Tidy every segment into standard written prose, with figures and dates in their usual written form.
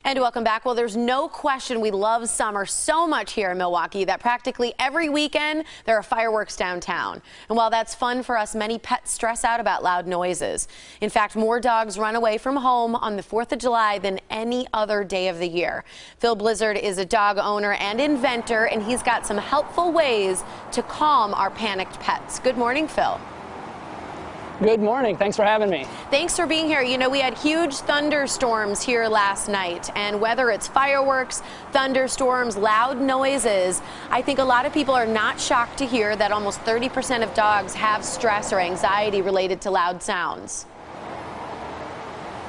And welcome back. Well, there's no question we love summer so much here in Milwaukee that practically every weekend there are fireworks downtown. And while that's fun for us, many pets stress out about loud noises. In fact, more dogs run away from home on the 4th of July than any other day of the year. Phil Blizzard is a dog owner and inventor, and he's got some helpful ways to calm our panicked pets. Good morning, Phil. Good morning. Thanks for having me. Thanks for being here. You know, we had huge thunderstorms here last night, and whether it's fireworks, thunderstorms, loud noises, I think a lot of people are not shocked to hear that almost 30% of dogs have stress or anxiety related to loud sounds.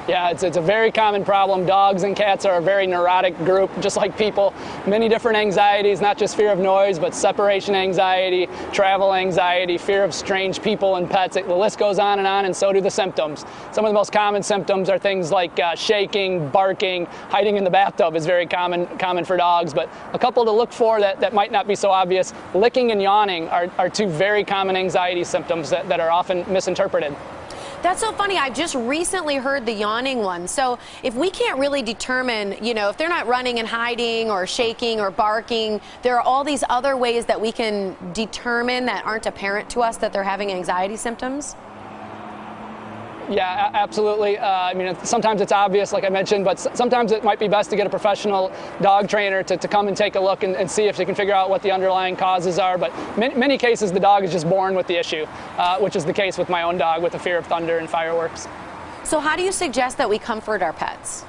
Yeah, it's a very common problem. Dogs and cats are a very neurotic group, just like people. Many different anxieties, not just fear of noise, but separation anxiety, travel anxiety, fear of strange people and pets. The list goes on, and so do the symptoms. Some of the most common symptoms are things like shaking, barking, hiding in the bathtub is very common for dogs. But a couple to look for that might not be so obvious. Licking and yawning are two very common anxiety symptoms that are often misinterpreted. That's so funny. I just recently heard the yawning one. So if we can't really determine, you know, if they're not running and hiding or shaking or barking, there are all these other ways that we can determine that aren't apparent to us that they're having anxiety symptoms. Yeah, absolutely. I mean, sometimes it's obvious, like I mentioned, but sometimes it might be best to get a professional dog trainer to come and take a look and see if they can figure out what the underlying causes are. But many cases, the dog is just born with the issue, which is the case with my own dog with the fear of thunder and fireworks. So how do you suggest that we comfort our pets?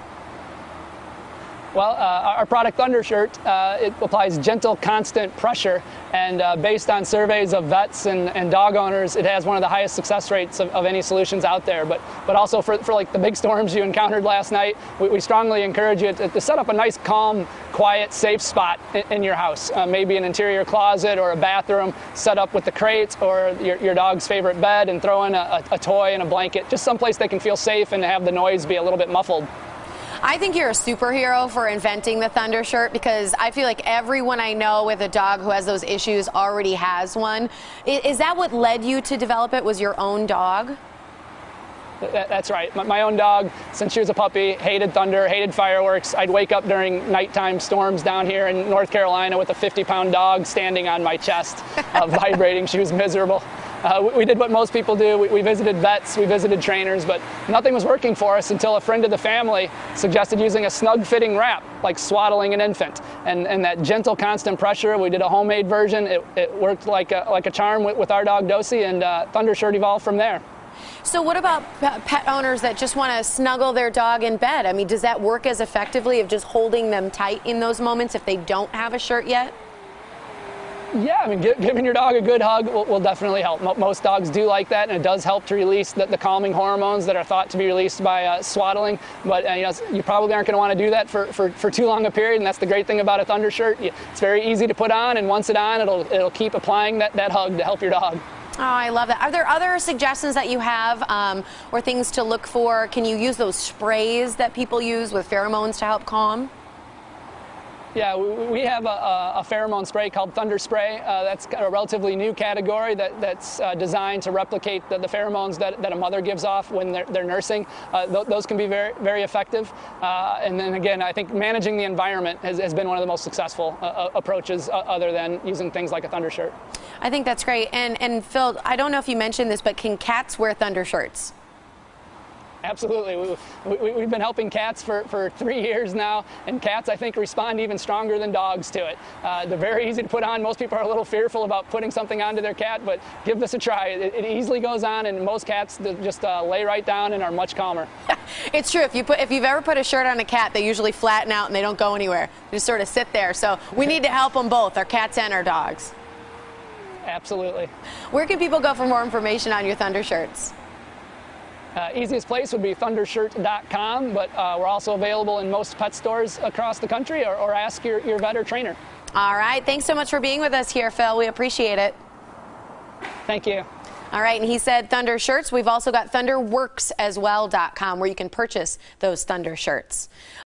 Well, our product ThunderShirt, it applies gentle, constant pressure, and based on surveys of vets and dog owners, it has one of the highest success rates of any solutions out there. But also for like the big storms you encountered last night, we strongly encourage you to set up a nice, calm, quiet, safe spot in your house. Maybe an interior closet or a bathroom, set up with the crate or your dog's favorite bed, and throw in a toy and a blanket, just someplace they can feel safe and have the noise be a little bit muffled. I think you're a superhero for inventing the ThunderShirt, because I feel like everyone I know with a dog who has those issues already has one. Is that what led you to develop it, was your own dog? That's right. My own dog, since she was a puppy, hated thunder, hated fireworks. I'd wake up during nighttime storms down here in North Carolina with a 50-pound dog standing on my chest, vibrating. She was miserable. We did what most people do. We visited vets, we visited trainers, but nothing was working for us until a friend of the family suggested using a Snug fitting wrap, like swaddling an infant. And that gentle, constant pressure, we did a homemade version. It worked like a charm with our dog Dosey, and ThunderShirt evolved from there. So what about pet owners that just want to snuggle their dog in bed? I mean, does that work as effectively of just holding them tight in those moments if they don't have a shirt yet? Yeah, I mean, giving your dog a good hug will definitely help. Most dogs do like that, and it does help to release the calming hormones that are thought to be released by swaddling. But you know, you probably aren't going to want to do that for too long a period, and that's the great thing about a ThunderShirt. It's very easy to put on, and once it's on, it'll keep applying that hug to help your dog. Oh, I love that. Are there other suggestions that you have or things to look for? Can you use those sprays that people use with pheromones to help calm? Yeah, we have a pheromone spray called Thunder Spray. That's a relatively new category that's designed to replicate the pheromones that a mother gives off when they're nursing. Those can be very, very effective. And then again, I think managing the environment has been one of the most successful approaches other than using things like a ThunderShirt. I think that's great. And Phil, I don't know if you mentioned this, but can cats wear ThunderShirts? Absolutely. We've been helping cats for 3 years now, and cats, I think, respond even stronger than dogs to it. They're very easy to put on. Most people are a little fearful about putting something onto their cat, but give this a try. It easily goes on, and most cats just lay right down and are much calmer. It's true. If you've ever put a shirt on a cat, they usually flatten out and they don't go anywhere. They just sort of sit there. So we need to help them both, our cats and our dogs. Absolutely. Where can people go for more information on your ThunderShirts? Easiest place would be ThunderShirt.com, but we're also available in most pet stores across the country, or ask your vet or trainer. All right. Thanks so much for being with us here, Phil. We appreciate it. Thank you. All right, and he said ThunderShirts. We've also got ThunderWorksAsWell.com, where you can purchase those ThunderShirts.